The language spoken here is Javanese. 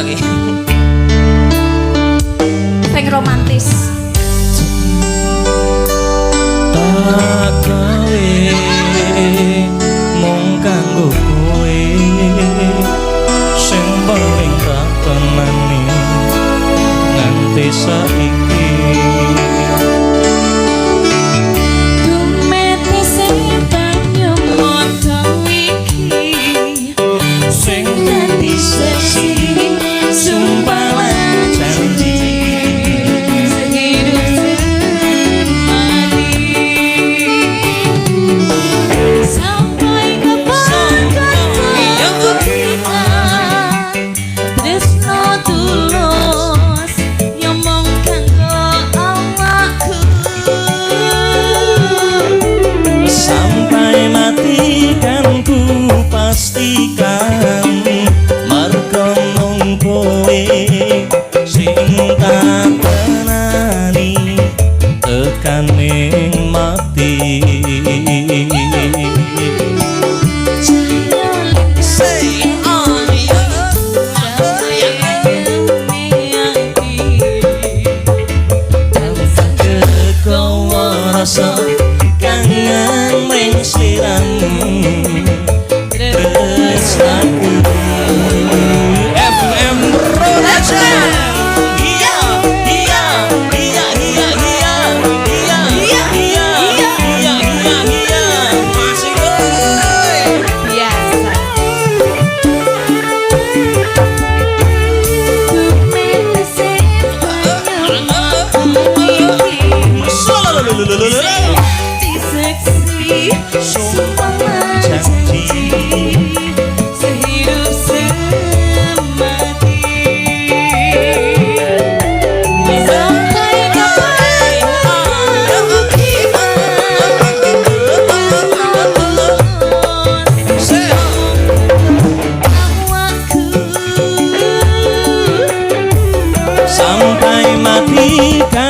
lagi. Sing romantis. Tak gawe mung kanggo kowe sing paling tak temani nganti saiki. Dumeti sing banyu modho iki sing dadi seksi sumpah lan janji sehidup semati sampai kapan kata kita tresno tulus yang mong kanggo awakku Sampai mati kan ku pastikan mergo mung kowe sing tak tenani tekaning mati. Say on you. Kekowo rasa kangen ning sliramu tresnaku. FM Production. Iya iya iya iya iya iya iya iya iya iya iya masih oi. biasa dumeti sing banyu modho iki seksi sumpah janji sehidup semati sampai kapan awakku Sampai mati kan